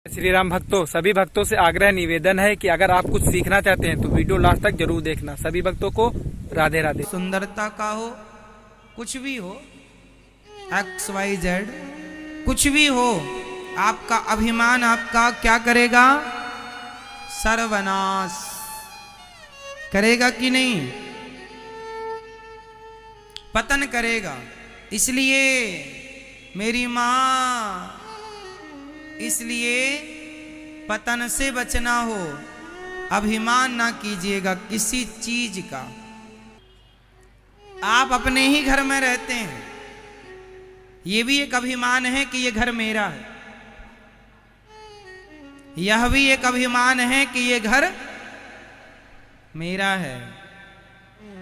श्री राम भक्तों, सभी भक्तों से आग्रह निवेदन है कि अगर आप कुछ सीखना चाहते हैं तो वीडियो लास्ट तक जरूर देखना। सभी भक्तों को राधे राधे। सुंदरता का हो, कुछ भी हो, XYZ कुछ भी हो, आपका अभिमान आपका क्या करेगा? सर्वनाश करेगा कि नहीं? पतन करेगा। इसलिए मेरी मां, इसलिए पतन से बचना हो, अभिमान ना कीजिएगा किसी चीज का। आप अपने ही घर में रहते हैं, ये भी एक अभिमान है कि ये घर मेरा है। यह भी एक अभिमान है कि ये घर मेरा है।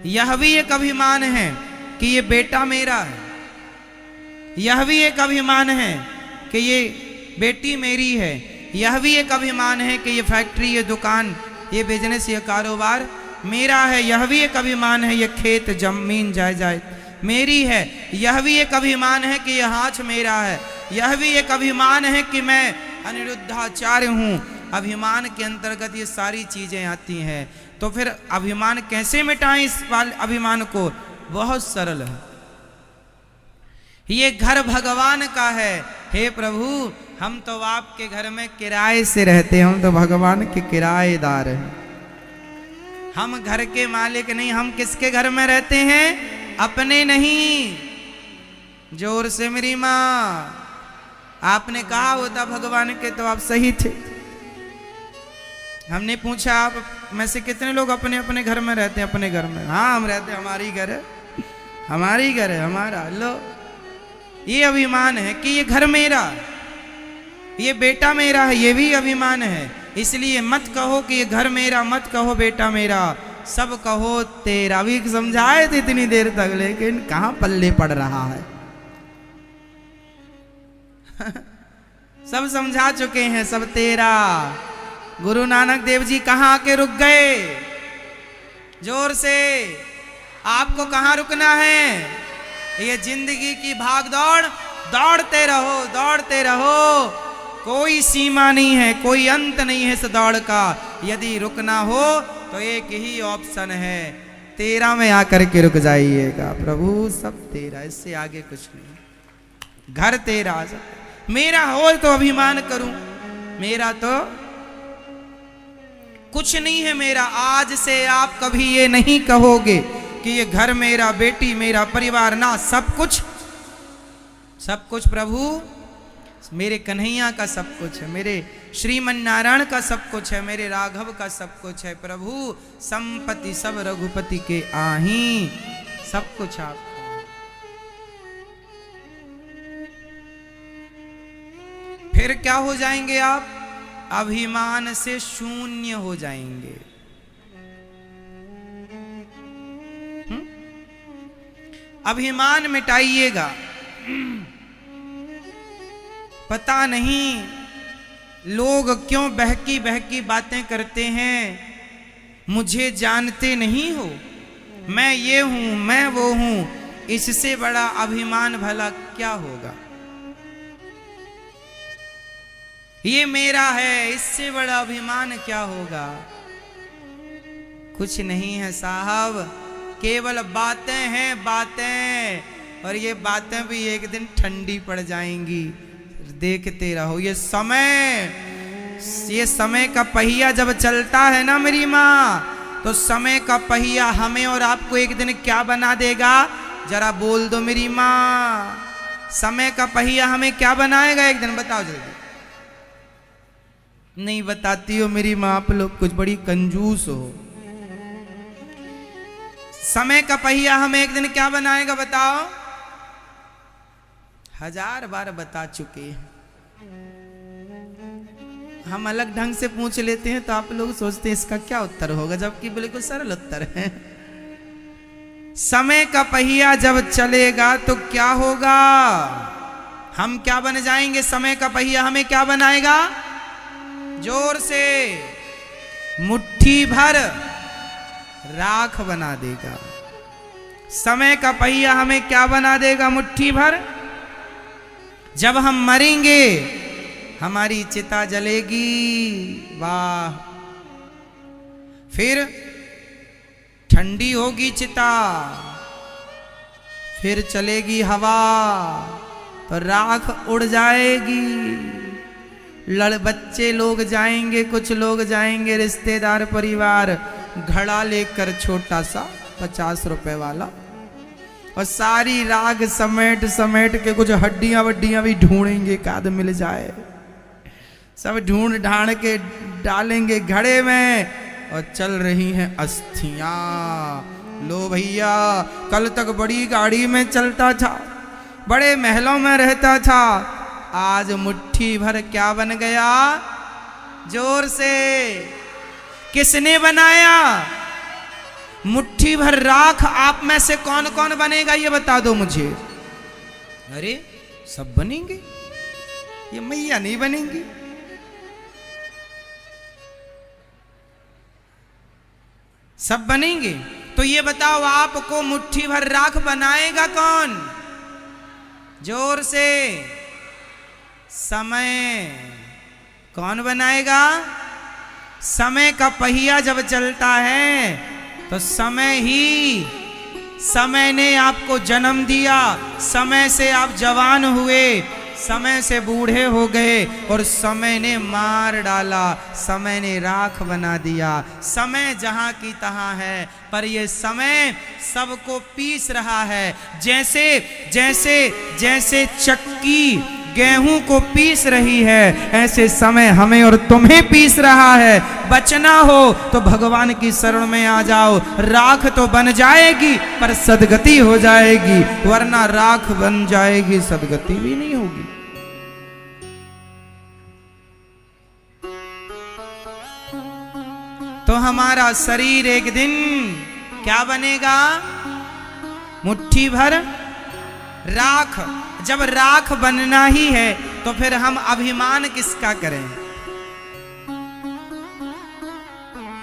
यह भी एक अभिमान है कि ये बेटा मेरा है। यह भी एक अभिमान है कि ये बेटी मेरी है। यह भी एक अभिमान है कि ये फैक्ट्री, ये दुकान, ये बिजनेस, ये कारोबार मेरा है। यह भी एक अभिमान है ये खेत जमीन जायदाद मेरी है। यह भी एक अभिमान है कि यह हाथ मेरा है। यह भी एक अभिमान है कि मैं अनिरुद्धाचार्य हूँ। अभिमान के अंतर्गत ये सारी चीजें आती हैं। तो फिर अभिमान कैसे मिटाएं? इस अभिमान को बहुत सरल है। ये घर भगवान का है। हे प्रभु, हम तो आपके घर में किराए से रहते हैं, हम तो भगवान के किराएदार हैं। हम घर के मालिक नहीं। हम किसके घर में रहते हैं? अपने नहीं। जोर से मेरी माँ। आपने कहा होता भगवान के तो आप सही थे। हमने पूछा आप में से कितने लोग अपने अपने घर में रहते हैं? अपने घर में। हाँ, हम रहते, हमारी घर है, हमारी घर है, हमारा। लो, ये अभिमान है कि ये घर मेरा, ये बेटा मेरा है। ये भी अभिमान है। इसलिए मत कहो कि ये घर मेरा, मत कहो बेटा मेरा, सब कहो तेरा। भी समझाए थे इतनी देर तक, लेकिन कहां पल्ले पड़ रहा है। सब समझा चुके हैं, सब तेरा। गुरु नानक देव जी कहां आके रुक गए? जोर से। आपको कहां रुकना है? ये जिंदगी की भाग दौड़, दौड़ते रहो, दौड़ते रहो। कोई सीमा नहीं है, कोई अंत नहीं है इस दौड़ का। यदि रुकना हो तो एक ही ऑप्शन है, तेरा में आकर के रुक जाइएगा। प्रभु सब तेरा, इससे आगे कुछ नहीं। घर तेरा, मेरा हो तो अभिमान करूं। मेरा तो कुछ नहीं है मेरा। आज से आप कभी ये नहीं कहोगे कि ये घर मेरा, बेटी मेरा, परिवार ना। सब कुछ, सब कुछ प्रभु मेरे कन्हैया का सब कुछ है, मेरे श्रीमन नारायण का सब कुछ है, मेरे राघव का सब कुछ है। प्रभु संपत्ति सब रघुपति के आही, सब कुछ आपका। फिर क्या हो जाएंगे आप? अभिमान से शून्य हो जाएंगे। अभिमान मिटाइएगा। पता नहीं लोग क्यों बहकी बहकी बातें करते हैं। मुझे जानते नहीं हो, मैं ये हूं, मैं वो हूं। इससे बड़ा अभिमान भला क्या होगा? ये मेरा है, इससे बड़ा अभिमान क्या होगा? कुछ नहीं है साहब, केवल बातें हैं, बातें। और ये बातें भी एक दिन ठंडी पड़ जाएंगी। देखते रहो। ये समय का पहिया जब चलता है ना मेरी माँ, तो समय का पहिया हमें और आपको एक दिन क्या बना देगा? जरा बोल दो मेरी माँ। समय का पहिया हमें क्या बनाएगा एक दिन? बताओ जल्दी। नहीं बताती हो मेरी माँ, आप लोग कुछ बड़ी कंजूस हो। समय का पहिया हमें एक दिन क्या बनाएगा बताओ? 1000 बार बता चुके हैं। हम अलग ढंग से पूछ लेते हैं तो आप लोग सोचते हैं इसका क्या उत्तर होगा, जबकि बिल्कुल सरल उत्तर है। समय का पहिया जब चलेगा तो क्या होगा? हम क्या बन जाएंगे? समय का पहिया हमें क्या बनाएगा? जोर से। मुट्ठी भर राख बना देगा। समय का पहिया हमें क्या बना देगा? मुट्ठी भर। जब हम मरेंगे हमारी चिता जलेगी। वाह। फिर ठंडी होगी चिता, फिर चलेगी हवा तो राख उड़ जाएगी। बच्चे लोग जाएंगे, कुछ लोग जाएंगे रिश्तेदार परिवार, घड़ा लेकर छोटा सा 50 रुपए वाला, और सारी राख समेट समेट के कुछ हड्डियां वड्डियां भी ढूंढेंगे, काद मिल जाए, सब ढूंढ ढांड के डालेंगे घड़े में, और चल रही हैं अस्थियां। लो भैया, कल तक बड़ी गाड़ी में चलता था, बड़े महलों में रहता था, आज मुट्ठी भर क्या बन गया? जोर से किसने बनाया? मुट्ठी भर राख आप में से कौन कौन बनेगा ये बता दो मुझे। अरे सब बनेंगे, ये मैया नहीं बनेंगी। सब बनेंगे। तो ये बताओ आपको मुट्ठी भर राख बनाएगा कौन? जोर से। समय। कौन बनाएगा? समय का पहिया जब चलता है तो समय ने आपको जन्म दिया, समय से आप जवान हुए, समय से बूढ़े हो गए, और समय ने मार डाला, समय ने राख बना दिया। समय जहां की तहां है, पर ये समय सबको पीस रहा है। जैसे जैसे जैसे चक्की गेहूं को पीस रही है, ऐसे समय हमें और तुम्हें पीस रहा है। बचना हो तो भगवान की शरण में आ जाओ। राख तो बन जाएगी पर सदगति हो जाएगी, वरना राख बन जाएगी सदगति भी नहीं होगी। तो हमारा शरीर एक दिन क्या बनेगा? मुट्ठी भर राख। जब राख बनना ही है तो फिर हम अभिमान किसका करें?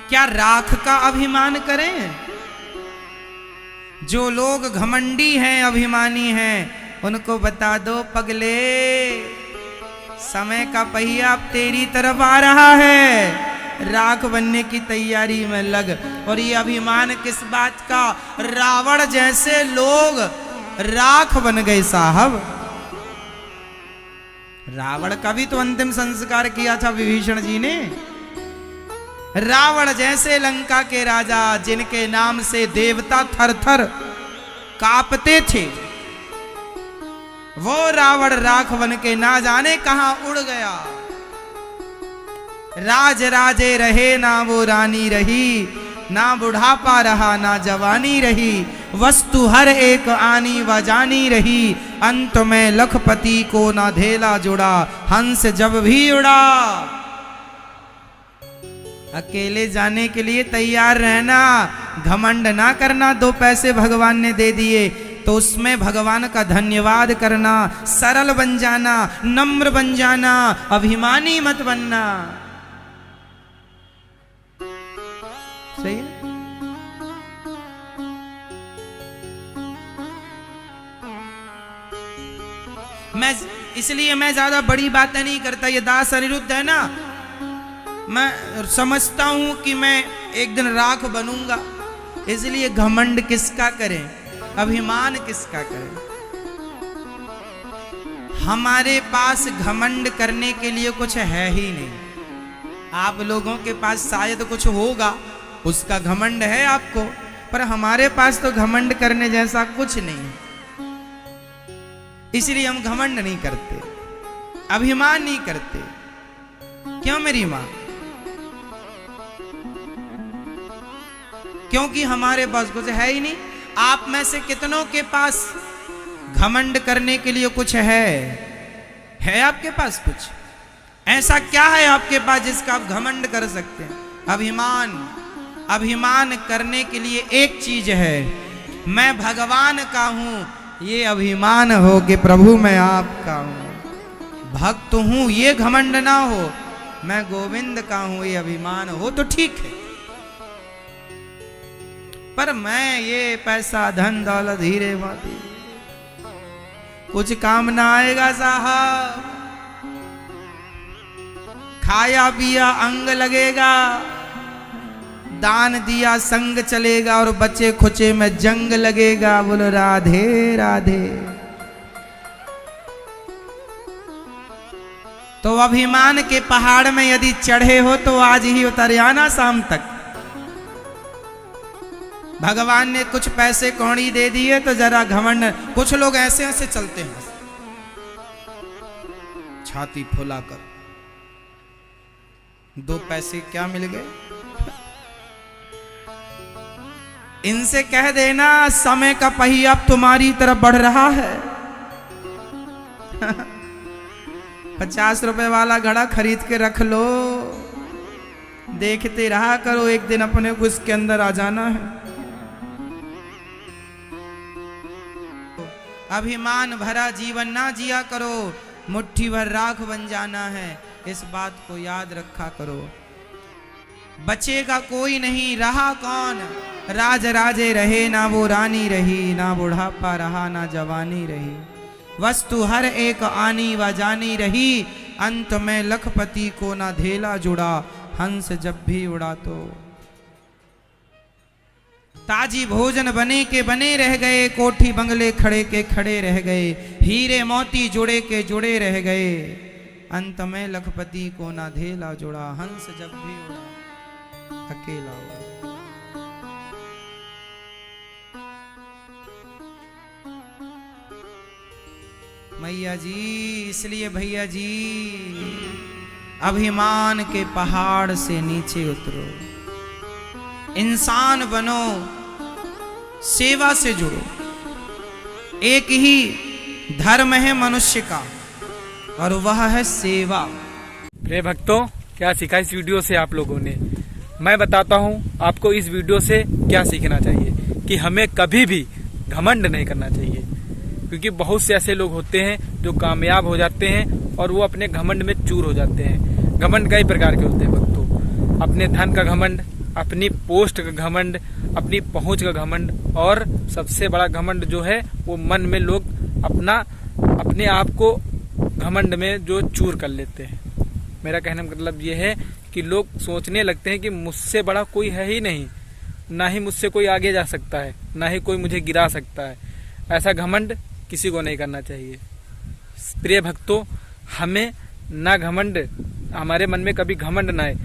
क्या राख का अभिमान करें? जो लोग घमंडी हैं, अभिमानी हैं, उनको बता दो पगले, समय का पहिया अब तेरी तरफ आ रहा है, राख बनने की तैयारी में लग। और ये अभिमान किस बात का? रावण जैसे लोग राख बन गए साहब। रावण का भी तो अंतिम संस्कार किया था विभीषण जी ने। रावण जैसे लंका के राजा, जिनके नाम से देवता थर थर कांपते थे, वो रावण राख बन के ना जाने कहां उड़ गया। राज राजे रहे ना वो रानी रही, ना बुढ़ापा रहा ना जवानी रही, वस्तु हर एक आनी व जानी रही, अंत में लखपति को ना धेला जुड़ा, हंस जब भी उड़ा। अकेले जाने के लिए तैयार रहना, घमंड ना करना। 2 पैसे भगवान ने दे दिए तो उसमें भगवान का धन्यवाद करना, सरल बन जाना, नम्र बन जाना, अभिमानी मत बनना। सही है? इसलिए मैं ज्यादा बड़ी बातें नहीं करता। ये दास अनिरुद्ध है ना, मैं समझता हूं कि मैं एक दिन राख बनूंगा, इसलिए घमंड किसका करें, अभिमान किसका करें। हमारे पास घमंड करने के लिए कुछ है ही नहीं। आप लोगों के पास शायद कुछ होगा, उसका घमंड है आपको, पर हमारे पास तो घमंड करने जैसा कुछ नहीं। इसलिए हम घमंड नहीं करते, अभिमान नहीं करते। क्यों मेरी मां? क्योंकि हमारे पास कुछ है ही नहीं। आप में से कितनों के पास घमंड करने के लिए कुछ है आपके पास कुछ? ऐसा क्या है आपके पास जिसका आप घमंड कर सकते हैं? अभिमान। अभिमान करने के लिए एक चीज है, मैं भगवान का हूं, ये अभिमान हो कि प्रभु मैं आपका हूं, भक्त हूं, ये घमंड ना हो। मैं गोविंद का हूं, ये अभिमान हो तो ठीक है। पर मैं ये पैसा धन दौलत हीरे मोती कुछ काम ना आएगा साहब। खाया पिया अंग लगेगा, दान दिया संग चलेगा, और बच्चे खुचे में जंग लगेगा। बोलो राधे राधे। तो अभिमान के पहाड़ में यदि चढ़े हो तो आज ही उतर आना शाम तक। भगवान ने कुछ पैसे कौड़ी दे दिए तो जरा घमंड। कुछ लोग ऐसे ऐसे चलते हैं, छाती फुलाकर, 2 पैसे क्या मिल गए। इनसे कह देना समय का पहिया अब तुम्हारी तरफ बढ़ रहा है। 50 रुपए वाला घड़ा खरीद के रख लो, देखते रहा करो, एक दिन अपने को इसके अंदर आ जाना है। अभिमान भरा जीवन ना जिया करो, मुट्ठी भर राख बन जाना है, इस बात को याद रखा करो। बचेगा कोई नहीं, रहा कौन, राज राजे रहे, ना वो रानी रही, ना बुढ़ापा रहा, ना जवानी रही। वस्तु हर एक आनी व जानी रही, अंत में लखपति को ना धेला जुड़ा, हंस जब भी उड़ा तो। ताजी भोजन बने के बने रह गए, कोठी बंगले खड़े के खड़े रह गए, हीरे मोती जुड़े के जुड़े रह गए, अंत में लखपति को ना धेला जुड़ा, हंस जब भी उड़ा अकेला उड़ा। मैया जी, इसलिए भैया जी, अभिमान के पहाड़ से नीचे उतरो, इंसान बनो, सेवा से जुड़ो। एक ही धर्म है मनुष्य का और वह है सेवा। प्रिय भक्तों, क्या सीखा इस वीडियो से आप लोगों ने? मैं बताता हूँ आपको इस वीडियो से क्या सीखना चाहिए कि हमें कभी भी घमंड नहीं करना चाहिए, क्योंकि बहुत से ऐसे लोग होते हैं जो कामयाब हो जाते हैं और वो अपने घमंड में चूर हो जाते हैं। घमंड कई प्रकार के होते हैं भक्तों, अपने धन का घमंड, अपनी पोस्ट का घमंड, अपनी पहुंच का घमंड, और सबसे बड़ा घमंड जो है वो मन में लोग अपने आप को घमंड में जो चूर कर लेते हैं। मेरा कहने का मतलब ये है कि लोग सोचने लगते हैं कि मुझसे बड़ा कोई है ही नहीं, ना ही मुझसे कोई आगे जा सकता है, ना ही कोई मुझे गिरा सकता है। ऐसा घमंड किसी को नहीं करना चाहिए। प्रिय भक्तों, हमें ना घमंड, हमारे मन में कभी घमंड ना आए।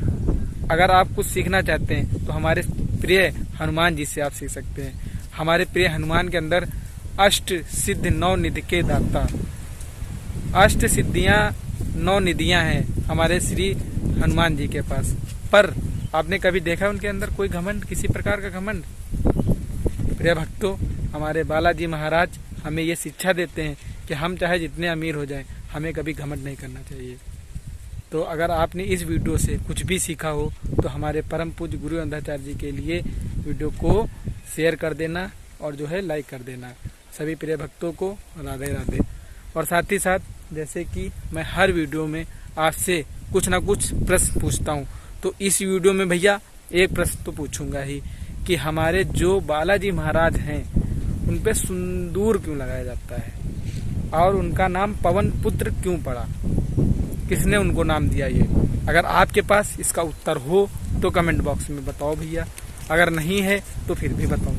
अगर आप कुछ सीखना चाहते हैं तो हमारे प्रिय हनुमान जी से आप सीख सकते हैं। हमारे प्रिय हनुमान के अंदर अष्ट सिद्ध 9 निधि के दाता, अष्ट सिद्धियां 9 निधियां हैं हमारे श्री हनुमान जी के पास। पर आपने कभी देखा उनके अंदर कोई घमंड, किसी प्रकार का घमंड? प्रिय भक्तों, हमारे बालाजी महाराज हमें ये शिक्षा देते हैं कि हम चाहे जितने अमीर हो जाएं, हमें कभी घमंड नहीं करना चाहिए। तो अगर आपने इस वीडियो से कुछ भी सीखा हो तो हमारे परम पूज्य गुरु अंधाचार्य जी के लिए वीडियो को शेयर कर देना और जो है लाइक कर देना। सभी प्रिय भक्तों को राधे राधे। और साथ ही साथ जैसे कि मैं हर वीडियो में आपसे कुछ ना कुछ प्रश्न पूछता हूँ, तो इस वीडियो में भैया एक प्रश्न तो पूछूंगा ही कि हमारे जो बालाजी महाराज हैं उन पे सिंदूर क्यों लगाया जाता है और उनका नाम पवन पुत्र क्यों पड़ा? किसने उनको नाम दिया? ये अगर आपके पास इसका उत्तर हो तो कमेंट बॉक्स में बताओ भैया, अगर नहीं है तो फिर भी बताओ।